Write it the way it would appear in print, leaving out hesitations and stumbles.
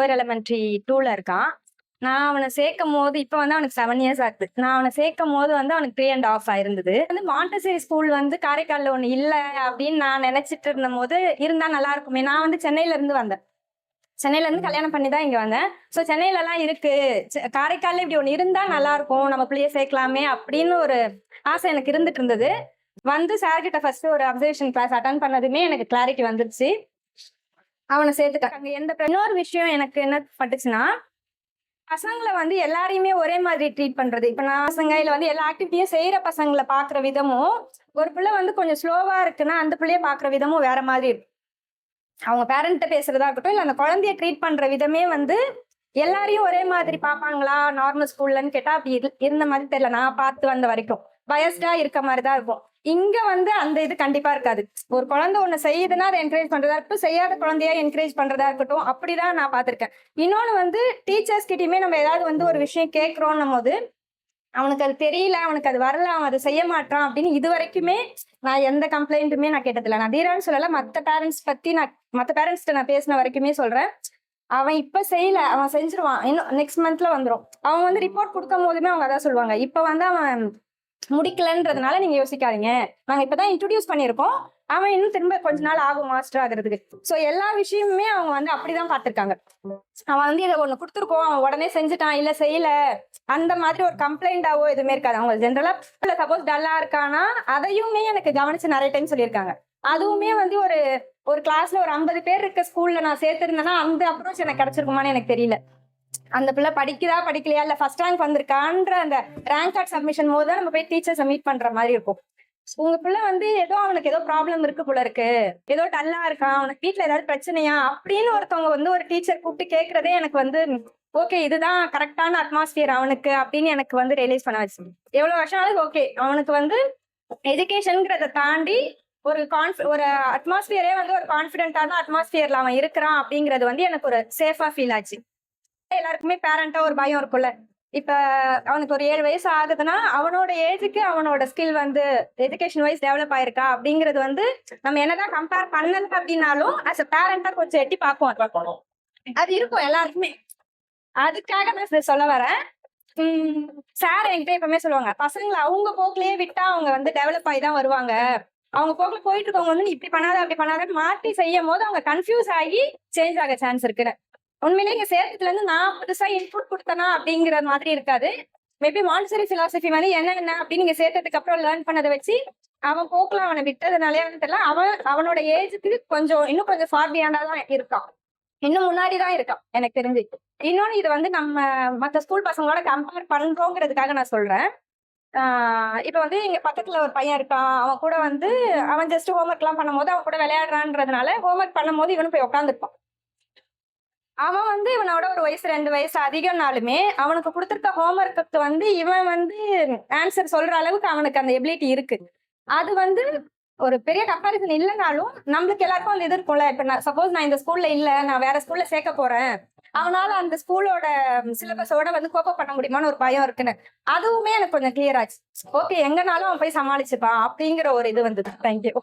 Lower elementary 2ல இருக்கான். நான் அவன சேர்க்கும்போது இப்ப வந்து அவனுக்கு 7 இயர்ஸ் ஆகுது. நான் அவன சேர்க்கும்போது வந்து அவனுக்கு 3 1/2 ஆயிருந்தது. வந்து மாண்டசரி ஸ்கூல் வந்து காரைக்கால்ல ஒண்ணு இல்ல அப்படின்னு நான் நினைச்சிட்டு இருந்தபோது, இருந்தா நல்லா இருக்குமே. நான் வந்து சென்னையில இருந்து வந்தேன். சென்னையில இருந்து கல்யாணம் பண்ணி தான் இங்க வந்தேன். சோ சென்னையிலலாம் இருக்கு. காரைக்கால்ல இப்படி ஒண்ணு இருந்தா நல்லா இருக்கும். நம்ம பிள்ளைய சேர்க்கலாமே அப்படின்னு ஒரு ஆசை எனக்கு இருந்துட்டு இருந்தது. வந்து சார் கிட்ட ஃபர்ஸ்ட் ஒரு அப்சர்வேஷன் கிளாஸ் அட்டெண்ட் பண்ணதுமே எனக்கு கிளாரிட்டி வந்துருச்சு. அவனை சேர்த்துட்டேன். அங்க இன்னொரு விஷயம் எனக்கு என்ன பட்டுச்சுன்னா, பசங்களை வந்து எல்லாரையுமே ஒரே மாதிரி ட்ரீட் பண்றது. இப்ப நான் பசங்க இல்ல வந்து எல்லா ஆக்டிவிட்டியும் செய்யற பசங்களை பாக்குற விதமும், ஒரு பிள்ளை வந்து கொஞ்சம் ஸ்லோவா இருக்குன்னா அந்த பிள்ளைய பாக்குற விதமும் வேற மாதிரி இருக்கும். அவங்க பேரண்ட்ட பேசுறதா இருக்கட்டும், இல்ல அந்த குழந்தைய ட்ரீட் பண்ற விதமே வந்து எல்லாரையும் ஒரே மாதிரி பாப்பாங்களா நார்மல் ஸ்கூல்லன்னு கேட்டா அப்படி இருந்த மாதிரி தெரியல. நான் பார்த்து வந்த வரைக்கும் பயஸ்டா இருக்க மாதிரிதான் இருக்கும். இங்க வந்து அந்த இது கண்டிப்பா இருக்காது. ஒரு குழந்தை ஒண்ணு செய்யுதுன்னா அதை என்கரேஜ் பண்றதா இருக்கட்டும், செய்யாத குழந்தையா என்கரேஜ் பண்றதா இருக்கட்டும், அப்படிதான் நான் பார்த்திருக்கேன். இன்னொன்னு வந்து டீச்சர்ஸ் கிட்டயுமே நம்ம ஏதாவது வந்து ஒரு விஷயம் கேட்கிறோம்னும் போது அவனுக்கு அது தெரியல, அவனுக்கு அது வரல, அவன் அதை செய்ய மாட்டான் அப்படின்னு இது வரைக்குமே நான் எந்த கம்ப்ளைண்ட்டுமே நான் கேட்டதில்லை. நான் தீரான்னு சொல்லல, மத்த பேரண்ட்ஸ்ட்ட நான் பேசின வரைக்குமே சொல்றேன். அவன் இப்ப செய்யல, அவன் செஞ்சிருவான். இன்னும் நெக்ஸ்ட் மந்த்ல வந்துரும். அவன் வந்து ரிப்போர்ட் கொடுக்கும் போதுமே அவங்க அதான் சொல்லுவாங்க. இப்ப வந்து அவன் முடிக்கலன்றதுனால நீங்க யோசிக்காதீங்க. நாங்க இப்பதான் இன்ட்ரோடியூஸ் பண்ணிருக்கோம். அவன் இன்னும் திரும்ப கொஞ்ச நாள் ஆகும் மாஸ்டர் ஆகுறதுக்கு. சோ எல்லா விஷயமுமே அவங்க வந்து அப்படிதான் பார்த்திருக்காங்க. அவன் வந்து இதை ஒண்ணு கொடுத்துருக்கோம், அவன் உடனே செஞ்சுட்டான், இல்ல செய்யல, அந்த மாதிரி ஒரு கம்ப்ளைண்டாவோ எதுவுமே இருக்காது. அவங்க ஜென்ரலா சப்போஸ் டல்லா இருக்கானா அதையுமே எனக்கு கவனிச்சு நிறைய டைம் சொல்லியிருக்காங்க. அதுவுமே வந்து ஒரு ஒரு கிளாஸ்ல ஒரு 50 பேர் இருக்க ஸ்கூல்ல நான் சேர்த்திருந்தேன்னா அந்த அப்ரோச் எனக்கு கிடைச்சிருக்குமான்னு எனக்கு தெரியல. அந்த பிள்ளை படிக்குதா படிக்கலையா இல்ல ஃபர்ஸ்ட் ரேங்க் வந்திருக்கான்ற அந்த ரேங்க் கார்டு சப்மிஷன் போது தான் நம்ம போய் டீச்சர்ஸை மீட் பண்ற மாதிரி இருக்கும். உங்க பிள்ளை வந்து ஏதோ அவனுக்கு ஏதோ ப்ராப்ளம் இருக்கு போல இருக்கு, ஏதோ டல்லா இருக்கான், அவனுக்கு வீட்டுல ஏதாவது பிரச்சனையா அப்படின்னு ஒருத்தவங்க வந்து ஒரு டீச்சர் கூப்பிட்டு கேட்கறதே எனக்கு வந்து ஓகே இதுதான் கரெக்டான அட்மாஸ்பியர் அவனுக்கு அப்படின்னு எனக்கு வந்து ரியலைஸ் பண்ண வச்சு. எவ்வளவு வருஷம் ஆகுது ஓகே அவனுக்கு வந்து எஜுகேஷன்ங்கிறத தாண்டி ஒரு அட்மாஸ்பியரே வந்து ஒரு கான்பிடென்டான அட்மாஸ்பியர்ல அவன் இருக்கிறான் அப்படிங்கிறது வந்து எனக்கு ஒரு சேஃபா ஃபீல் ஆச்சு. எல்லாருக்குமே பேரண்டா ஒரு பயம் இருக்கும்ல. இப்ப அவனுக்கு ஒரு 7 வயசு ஆகுதுன்னா அவனோட ஏஜுக்கு அவனோட ஸ்கில் வந்து எஜுகேஷன் வைஸ் டெவலப் ஆயிருக்கா அப்படிங்கிறது வந்து நம்ம என்னதான் கம்பேர் பண்ணல அப்படின்னாலும் அஸ் அ பேரண்டா கொஞ்சம் எட்டி பார்ப்போம். அது இருக்கும் எல்லாருக்குமே. அதுக்காக நான் சொல்ல வரேன். சார் என்கிட்ட எப்பவுமே சொல்லுவாங்க, பசங்களை அவங்க போக்குலயே விட்டா அவங்க வந்து டெவலப் ஆகி தான் வருவாங்க. அவங்க போக்குல போயிட்டு இருக்கவங்க வந்து இப்படி பண்ணாத அப்படி பண்ணாத மாற்றி செய்யும் போது அவங்க கன்ஃபியூஸ் ஆகி சேஞ்ச் ஆக சான்ஸ் இருக்குன்னு. உண்மையிலேயே இங்க சேர்த்ததுல இருந்து நான் புதுசா இன்புட் கொடுத்தனா அப்படிங்கிற மாதிரி இருக்காது. மேபி மாண்டசரி பிலாசபி வந்து என்ன அப்படின்னு நீங்க சேர்த்ததுக்கு அப்புறம் லேர்ன் பண்ணதை வச்சு அவன் போக்குல அவனை விட்டதுனாலே தெரியல. அவனோட ஏஜுக்கு இன்னும் கொஞ்சம் ஃபார் பியாண்டா தான் இருக்கான். இன்னும் முன்னாடிதான் இருக்கான் எனக்கு தெரிஞ்சு. இன்னொன்னு இது வந்து நம்ம மத்த ஸ்கூல் பசங்களோட கம்பேர் பண்றோங்கிறதுக்காக நான் சொல்றேன். இப்ப வந்து எங்க பக்கத்துல ஒரு பையன் இருக்கான். அவன் கூட வந்து அவன் ஜஸ்ட் ஹோம்ஒர்க் எல்லாம் பண்ணும்போது அவன் கூட விளையாடுறான்றதுனால ஹோம்ஒர்க் பண்ணும் போது இவனும் போய் உட்காந்துருப்பான். அவன் வந்து இவனோட ஒரு வயசு 2 வயசு அதிகம்னாலுமே அவனுக்கு கொடுத்திருக்க ஹோம்ஒர்க்கு வந்து இவன் வந்து ஆன்சர் சொல்ற அளவுக்கு அவனுக்கு அந்த எபிலிட்டி இருக்கு. அது வந்து ஒரு பெரிய கம்பாரிசன் இல்லைனாலும் நம்மளுக்கு எல்லாருக்கும் அந்த இது இருக்கும்ல. இப்ப சப்போஸ் நான் இந்த ஸ்கூல்ல இல்ல, நான் வேற ஸ்கூல்ல சேர்க்க போறேன், அவனால அந்த ஸ்கூலோட சிலபஸோட வந்து கோப்ப பண்ண முடியுமான்னு ஒரு பயம் இருக்குன்னு. அதுவுமே எனக்கு கொஞ்சம் கிளியர் ஆச்சு. ஓகே எங்கனாலும் அவன் போய் சமாளிச்சுப்பான் அப்படிங்கிற ஒரு இது வந்தது. தேங்க்யூ.